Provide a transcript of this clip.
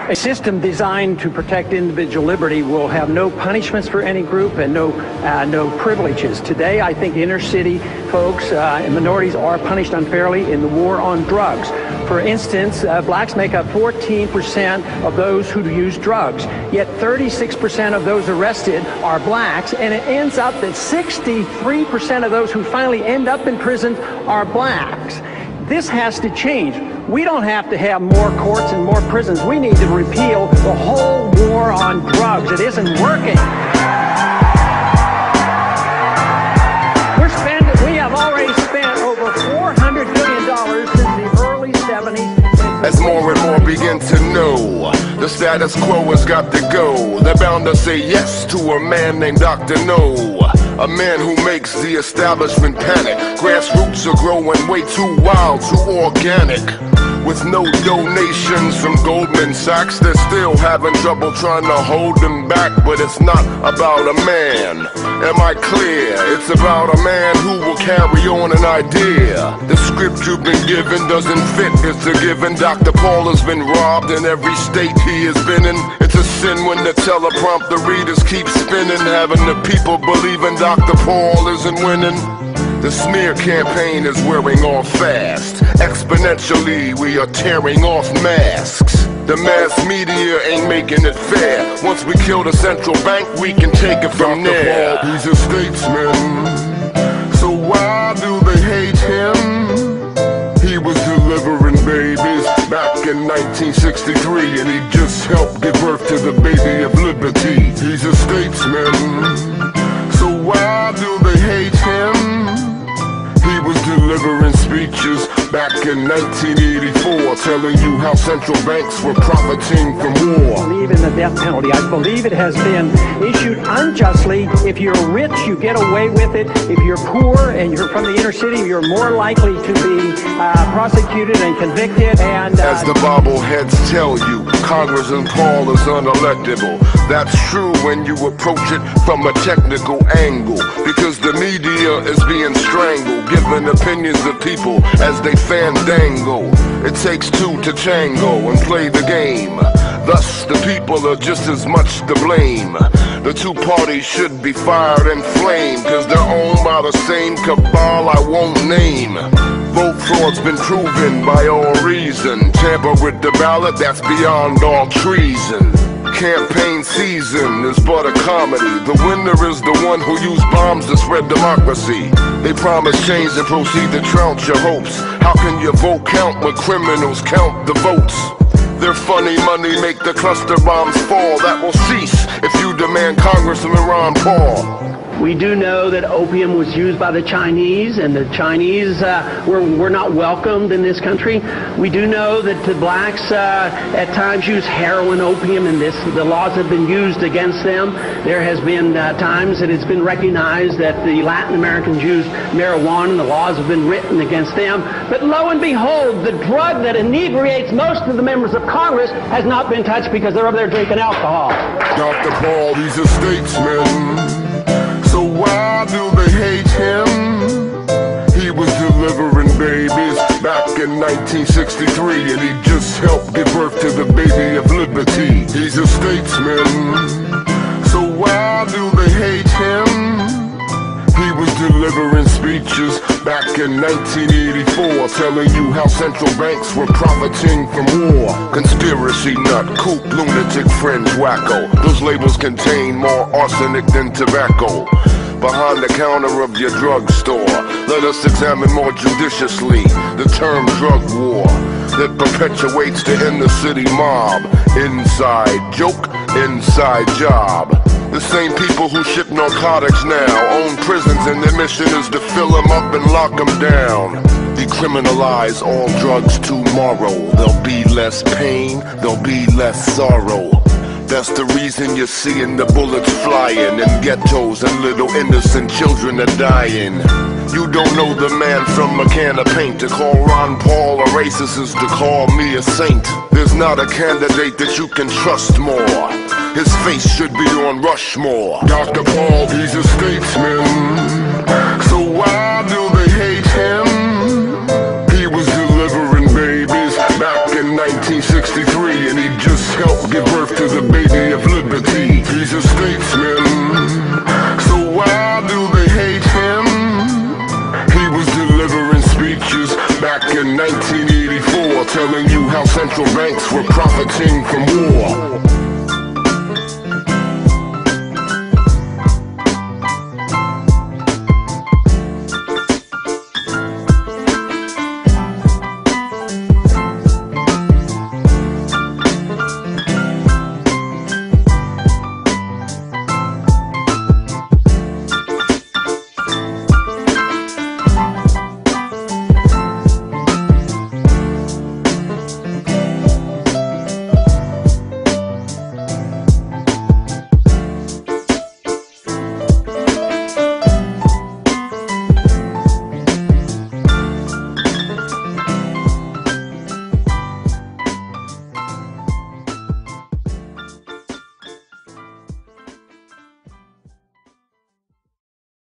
A system designed to protect individual liberty will have no punishments for any group and no privileges. Today, I think inner city folks and minorities are punished unfairly in the war on drugs. For instance, blacks make up 14% of those who use drugs, yet 36% of those arrested are blacks, and it ends up that 63% of those who finally end up in prison are blacks. This has to change. We don't have to have more courts and more prisons. We need to repeal the whole war on drugs. It isn't working. We have already spent over $400 billion since the early 70s. As more and more begin to know, the status quo has got to go. They're bound to say yes to a man named Dr. No. A man who makes the establishment panic. Grassroots are growing way too wild, too organic. With no donations from Goldman Sachs, they're still having trouble trying to hold them back. But it's not about a man, am I clear? It's about a man who will carry on an idea. The script you've been given doesn't fit, it's a given. Dr. Paul has been robbed in every state he has been in. It's a sin when the teleprompter readers keep spinning, having the people believing Dr. Paul isn't winning. The smear campaign is wearing off fast. Exponentially, we are tearing off masks. The mass media ain't making it fair. Once we kill the central bank, we can take it from there. Paul, he's a statesman, so why do they hate him? He was delivering babies back in 1963, and he just helped give birth to the baby of liberty. He's a statesman, so why do they hate him? He was delivering speeches back in 1984, telling you how central banks were profiting from war. I believe in the death penalty. I believe it has been issued unjustly. If you're rich, you get away with it. If you're poor and you're from the inner city, you're more likely to be prosecuted and convicted. And as the bobbleheads tell you, Congressman Paul is unelectable. That's true when you approach it from a technical angle, because the media is being strangled, giving opinions of people as they fandango. It takes two to tango and play the game. Thus the people are just as much to blame. The two parties should be fired and flamed, cause they're owned by the same cabal I won't name. Vote fraud's been proven by all reason. Tamper with the ballot, that's beyond all treason. Campaign season is but a comedy. The winner is the one who used bombs to spread democracy. They promise change and proceed to trounce your hopes. How can your vote count when criminals count the votes? Their funny money make the cluster bombs fall. That will cease if you demand Congressman Ron Paul. We do know that opium was used by the Chinese, and the Chinese were not welcomed in this country. We do know that the blacks at times use heroin, opium, and the laws have been used against them. There has been times that it's been recognized that the Latin Americans use marijuana, and the laws have been written against them. But lo and behold, the drug that inebriates most of the members of Congress has not been touched because they're over there drinking alcohol. Dr. Paul, he's a statesman, so why do they hate him? He was delivering babies back in 1963, and he just helped give birth to the baby of liberty. He's a statesman, so why do they hate him? He was delivering speeches back in 1984, telling you how central banks were profiting from war. Conspiracy nut, kook, lunatic, fringe, wacko. Those labels contain more arsenic than tobacco. Behind the counter of your drugstore, let us examine more judiciously the term drug war that perpetuates the inner city mob. Inside joke, inside job. The same people who ship narcotics now own prisons, and their mission is to fill them up and lock them down. Decriminalize all drugs tomorrow. There'll be less pain, there'll be less sorrow. That's the reason you're seeing the bullets flying in ghettos and little innocent children are dying. You don't know the man from a can of paint. To call Ron Paul a racist is to call me a saint. There's not a candidate that you can trust more. His face should be on Rushmore. Dr. Paul, he's a statesman, so why do they hate him? He was delivering babies back in 1963, and he just helped profiting from war.